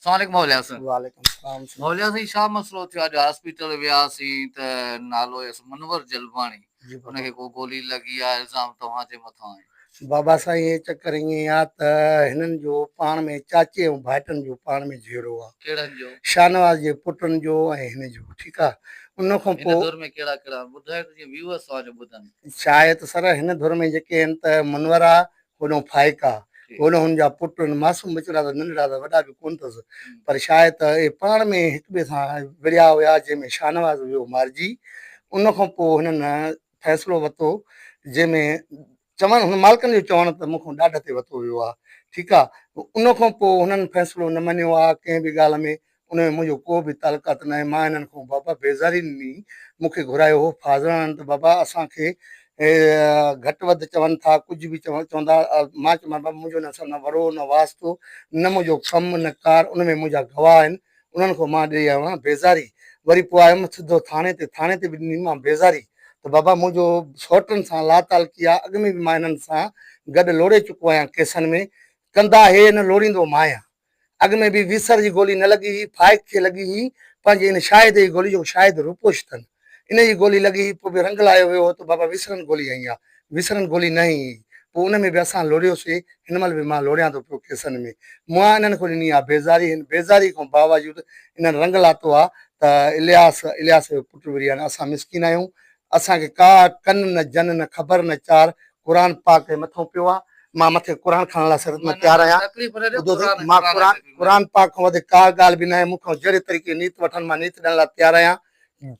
अस्सलाम मौलिया सां। वालेकुम सलाम। मौलिया साईं छा मसलो थियो? अॼु हॉस्पिटल वियासीं त नालो हुयसि मनवर जलवाणी, जी बाबा। हुनखे को गोली लॻी आहे, इल्ज़ाम तव्हां जे मथां आहे। बाबा साईं ये चक्कर ईअं आहे त हिननि जो पाण में चाचे ऐं भाइटनि जो पाण में झेड़ो आहे। कहिड़नि जो? शाहनवाज़ जे पुटनि जो ऐं हिन जो। ठीकु आहे। उन खां हिन पोइ दौर में कहिड़ा कहिड़ा ॿुधायो त जीअं व्यूअर्स तव्हांजो ॿुधनि। शायदि सर हिन धुर में जेके आहिनि त मनवर आहे, होॾो फाइक आहे, होॾो हुनजा पुट मासूम वीचारा त नंढड़ा त वॾा बि कोन अथसि, पर शायदि त इहे पाण में हिक ॿिए सां विड़िया हुया, जंहिंमें शाहनवाज़ वियो मारिजी। उन खां पोइ हिननि फ़ैसिलो वरितो जंहिंमें चवणु हुन मालिकनि जो चवणु त मूंखां ॾाढ ते वरितो वियो आहे। ठीकु आहे। उन खां पोइ हुननि फ़ैसिलो न मञियो आहे कंहिं बि ॻाल्हि में, उन में मुंहिंजो को बि तालुकात न आहे। मां हिननि खां बाबा बेज़ारी ॾिनी, मूंखे घुरायो हो फाज़रान त बाबा असांखे घटि वधि चवनि था, कुझु बि चवंदा। मां चयोमांसि बाबा मुंहिंजो न न वरो न वास्तो, न मुंहिंजो कमु न कार, उन में मुंहिंजा गवाह आहिनि, उन्हनि खां मां ॾेई आयो आहियां बेज़ारी। वरी पोइ आयुमि सिधो थाणे ते बि ॾिनी मां बेज़ारी त बाबा मुंहिंजो सौटनि सां लाताल की आहे, अॻु में बि मां हिननि सां गॾु लोड़े चुको आहियां केसनि में, कंदा हे न लोड़ींदो मां आहियां। अॻु में बि वीसर जी गोली न लॻी हुई, फाइक खे लॻी हुई पंहिंजे इन शाहिद जी गोली, जो शाहिद रूपोश अथनि, इन जी गोली लॻी। पोइ बि रंग लायो वियो त बाबा विसरनि गोली हई आहे, विसरनि गोली न हई। पोइ उन में बि असां लोड़ियोसीं, हिन महिल बि मां लोड़ियां थो पियो केसनि में। मां हिननि खां ॾिनी आहे बेज़ारी, हिन बेज़ारी खां बावजूदि इन्हनि रंग लाथो आहे त इलियास जो पुटु विरिया असां मिसकिन आहियूं, असांखे का कन न जन न ख़बर न चार, क़ुर पाक जे मथां पियो आहे। मां मथे क़ुर खणण लाइ सिर में तयारु आहियां। मां क़ुर पाक खां वधीक का ॻाल्हि बि न आहे, मूंखां जहिड़े तरीक़े नीत वठनि मां नीत ॾियण लाइ तयारु आहियां,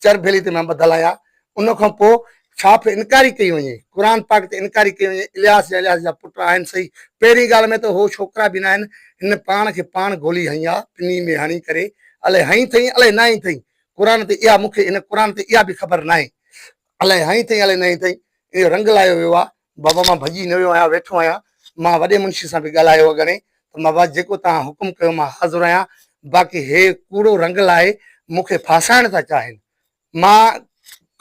चर भेली ते मां ॿधल आहियां। उन खां पोइ छा पियो इनकारी कई वञे, क़ुर पाक ते इनकारी कई वञे। इलियास जा पुट आहिनि सही, पहिरीं ॻाल्हि में त हो छोकिरा बि न आहिनि, हिन पाण खे पाण गोली हई आहे पिनी में हणी करे, अलाए हई अथई अलाए न हई अथई, क़ुर ते इहा मूंखे इन क़ुर ते इहा बि ख़बर न आहे, अलाए हई अथई अलाए न हई अथई। इहो रंग लायो वियो आहे। बाबा मां भॼी न वियो आहियां, वेठो आहियां। मां वॾे मुंशी सां बि ॻाल्हायो अॻणे त बाबा जेको तव्हां हुकुम कयो मां हाज़ुर आहियां, बाक़ी हे कूड़ो रंग लाए मूंखे फासाइण था चाहिनि। मां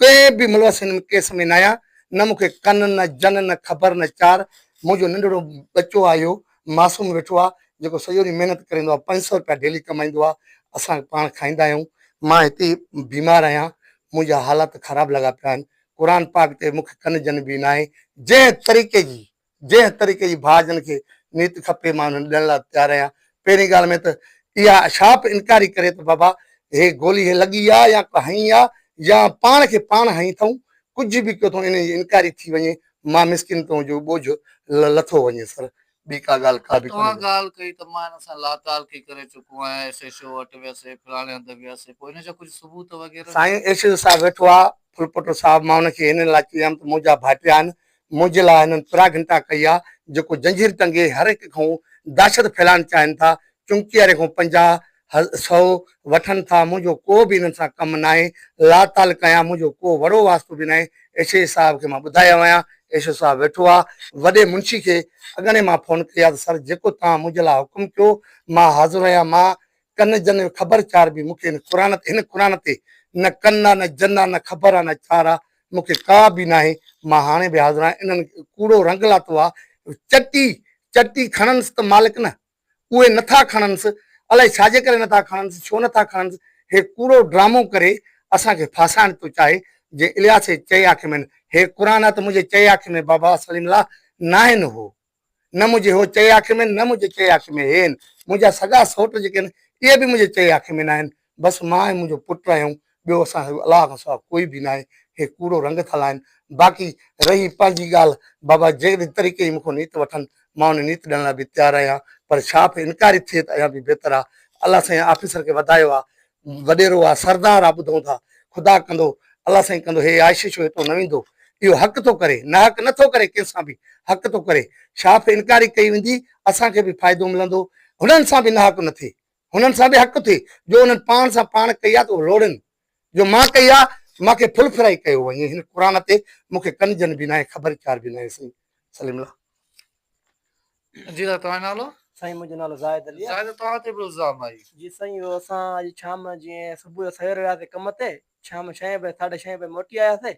कंहिं बि मुलवस हिन केस में न आहियां, न मूंखे कन न जन न ख़बर न चार। मुंहिंजो नंढड़ो बचो आहे, इहो मासूम वेठो आहे जेको सॼो ॾींहुं महिनत करे ईंदो आहे, 500 रुपया डेली कमाईंदो आहे, असां पाण खाईंदा आहियूं। मां हिते बीमार आहियां, मुंहिंजा हालात ख़राबु लॻा पिया आहिनि। क़ुर पाक ते मूंखे कन जन बि न आहे। जंहिं तरीक़े जी भाउ जन खे नीत खपे मां हुननि ॾियण लाइ तयारु आहियां। पहिरीं ॻाल्हि में त इहा छा बि इनकारी करे त बाबा हे गोली हे लॻी आहे या हई आहे या पाण खे पाण हई अथऊं, कुझु बि कयो अथऊं, इन जी इनकारी थी वञे, मां मिसकिन तो जो बोझ लथो वञे सर, ॿी का ॻाल्हि का बि तव्हां ॻाल्हि कई त मां हिन सां लाताल थी करे चुको आहियां, SHO वटि वियसि, फलाणे हंधि वियसि, पोइ हिन जा कुझु सबूत वग़ैरह? साईं एशियो साहिबु वेठो आहे, फुलपटो साहिबु, मां हुनखे हिन लाइ चयुमि त मुंहिंजा भाइटिया आहिनि, मुंहिंजे लाइ हिननि पिराघंटा कई आहे, जेको जंजीर टंगे हर हिक खां दहशत फैलाइण चाहिनि था, चुंकी वारे खां 50-100 वठनि था। मुंहिंजो को बि हिननि सां कमु न आहे, लाताल कयां मुंहिंजो को वड़ो वास्तो बि न आहे। एशियो साहिब खे मां ॿुधायो आहियां, एशियो साहिबु वेठो आहे, वॾे मुंशी खे अॻने मां फोन कई आहे त सर जेको तव्हां मुंहिंजे लाइ हुकुम कयो मां हाज़ुर आहियां। मां कन जन ख़बर चार बि मूंखे हिन क़ुर ते न कन आहे न जन आहे न ख़बर आहे न चार आहे, मूंखे का बि न आहे। मां हाणे बि हाज़ुर आहियां। इन्हनि कूड़ो रंग लाथो आहे, चटी खणनिसि त मालिक न, उहे नथा खणनिसि, अलाए छाजे करे नथा खणनिसि, छो नथा खणनिसि। हे कूड़ो ड्रामो करे असांखे फासाइण थो चाहे। जे इलियास जे चई आखे में हे क़ुर आहे त मुंहिंजे चई आखे में बाबा सलीमला न आहिनि, हो न मुंहिंजे हो चई आखे में, न मुंहिंजे चई आखे में हे आहिनि। मुंहिंजा सॻा सौट जेके आहिनि इहे बि मुंहिंजे चई आखे में न आहिनि। बसि मां ऐं मुंहिंजो पुटु आहियूं, ॿियो असां अलाह खां सवाइ कोई बि न आहे। हे कूड़ो रंग था लाइनि। बाक़ी रही पंहिंजी ॻाल्हि, बाबा जहिड़े तरीक़े जी मूंखां नीत वठनि, मां हुन नीत ॾियण लाइ बि तयारु आहियां, पर छा बि इनकारी थिए त अञा बि बहितर आहे। अलाह साईं ऑफिसर खे वधायो आहे, वॾेरो आहे, सरदार आहे, ॿुधूं था, ख़ुदा कंदो, अलाह साईं कंदो, हे आशिश हितो न वेंदो, इहो हक़ थो करे, न हक़ नथो करे कंहिंसां बि, हक़ थो करे। छा बि इनकारी कई वेंदी, असांखे बि फ़ाइदो मिलंदो, हुननि सां बि न हक़ न थिए, हुननि सां बि हक़ थिए, जो हुननि पाण सां पाण कई आहे त उहो लोड़नि, जो मां कई आहे मूंखे फुल फ्राई कयो वञे हिन क़ुर ते, मूंखे कन जन बि न आहे, ख़बर चार बि न आहे। साईं सलीम जी तव्हां नालो? साईं मुंहिंजो नालो ज़ाहिद अली आहे। ज़ाहिद तव्हां ते बि इल्ज़ाम आई? जी साईं, असां अॼु शाम जीअं सुबुह जो सवेर वियासीं कम ते, शाम 6 बजे 6:30 बजे मोटी आयासीं।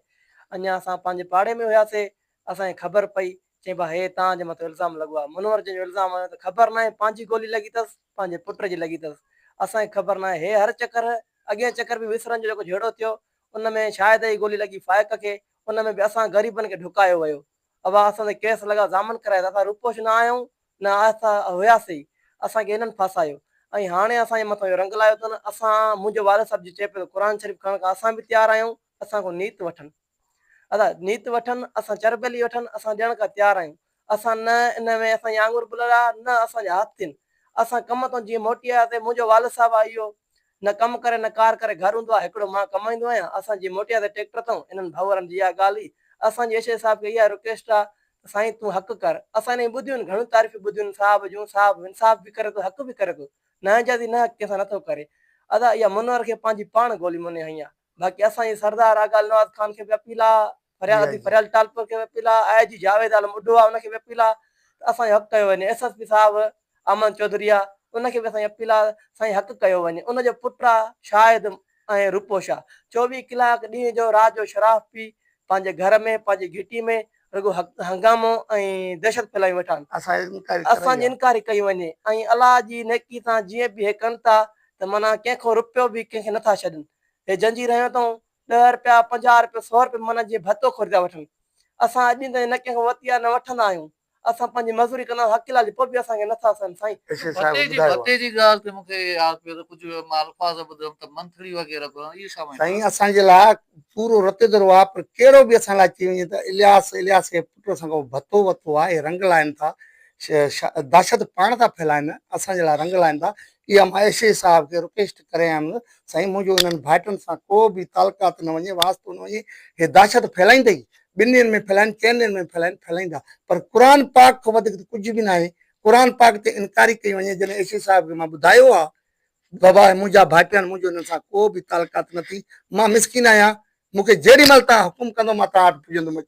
अञा असां पंहिंजे पाड़े में हुयासीं, असांखे ख़बर पई, चई भाई हे तव्हांजे मथां इल्ज़ाम लॻो आहे। मुनवर जो इल्ज़ाम आयो त ख़बर न आहे, पंहिंजी गोली लॻी अथसि, पंहिंजे पुट जी लॻी अथसि। असांखे ख़बर न आहे। हे हर चकर अॻियां चकर बि विसरण जो जेको जहिड़ो थियो उन में शायदि ई गोली लॻी फाइक खे, उन में बि असां ग़रीबनि खे ढुकायो वियो। अवा असां ते केस लॻा, ज़ामन कराया, असां रुपोश न आहियूं न असां हुयासीं, असांखे हिननि फासायो ऐं हाणे असांजे मथां इहो रंग लायो अथनि। असां मुंहिंजो वारिद साहिब जी चए पियो क़ुर शरीफ़ खणण खां असां बि तयारु आहियूं, असां खां नीत वठनि, अदा नीत वठनि, असां चरबेली वठनि, असां ॾियण खां तयारु आहियूं। असां न इन में असांजी आङुर बुलड़ा न असांजा हथ आहिनि। असां कम तां जीअं मोटी आयासीं, मुंहिंजो वालिद साहिबु आहे इहो न कमु करे न कार करे, घर हूंदो आहे हिकिड़ो, मां कमाईंदो आहियां। असां जीअं मोटी आयासीं ट्रैक्टर तां, इन्हनि भाउरनि जी इहा ॻाल्हि हुई। असांजी एशे साहिब खे इहा रिक्वेस्ट आहे, साईं तूं हक़ कर। असां हिन ॿुधियूं आहिनि, घणियूं तारीफ़ूं ॿुधियूं आहिनि साहिब जूं, साहिब इंसाफ़ बि करे थो, हक़ बि करे थो, न जदी न कंहिंसां नथो करे। अदा इहा मुनवर खे पंहिंजी पाण गोली मुने हई आहे। बाक़ी असांजी सरदार आगा नवाज़ ख़ान खे बि अपील आहे, फरियादी फरियाल टालपुर खे बि अपील आहे, आई जी जावेद आलम ॿुढो आहे उनखे बि अपील आहे असांजो हक़ कयो वञे। एसएसपी साहिबु अमन चौधरी आहे, उनखे बि असांजी अपील आहे साईं हक़ कयो वञे। उनजो पुटु आहे शाहिद ऐं रुपोश आहे, 24 कलाक ॾींहं जो राति जो शराब पी पंहिंजे घर में पंहिंजी घिटी में रुगो हंगामो ऐं दहशत फैलाई वेठा आहिनि। असांजी इनकारी कई वञे ऐं अलाह जी नेकी सां जीअं बि हे कनि था त माना कंहिंखो रुपियो बि कंहिंखे नथा छॾनि। हे जंजीर हयो अथऊं 10 रुपया 50 रुपया 100 रुपया माना जीअं भतो खोरी था वठनि। असां अॼु ताईं न कंहिंखां वरिती आहे न वठंदा आहियूं। असां पंहिंजी मज़ूरी कंदा हक़ीलाल पोइ बि असांखे नथा सनि साईं। भते जी ॻाल्हि ते मूंखे यादि पियो त कुझु मां अल्फाज़ ॿुधमि त मंथली वग़ैरह इहो छा साईं असांजे लाइ पूरो रते दरो आहे, पर कहिड़ो बि असां लाइ थी वञे त इलियास खे पुट सां को भतो वतो आहे, रंग लाइनि था, दहशत पाण था फैलाइनि, असांजे लाइ रंग लाइनि था। इहा मां एशे साहिब खे रिक्वेस्ट करे आयुमि साईं मुंहिंजो हिननि भाइटनि सां को बि तालुकात न वञे, वास्तो न वञे, हे दहशत फैलाईंदई, 2 ॾींहंनि में फैलाइनि, 4 ॾींहंनि में फैलाइनि, फैलाईंदा, पर क़ुर पाक खां वधीक त कुझु बि न आहे। क़ुर पाक ते इनकारी कई वञे। जॾहिं एशे साहिब खे मां ॿुधायो आहे बाबा मुंहिंजा भाइट आहिनि, मुंहिंजो हिन सां को बि तालुकात न थी, मां मिसकिन आहियां, मूंखे जेॾी महिल तव्हां हुकुम कंदो मां तव्हां वटि पुॼंदुमि।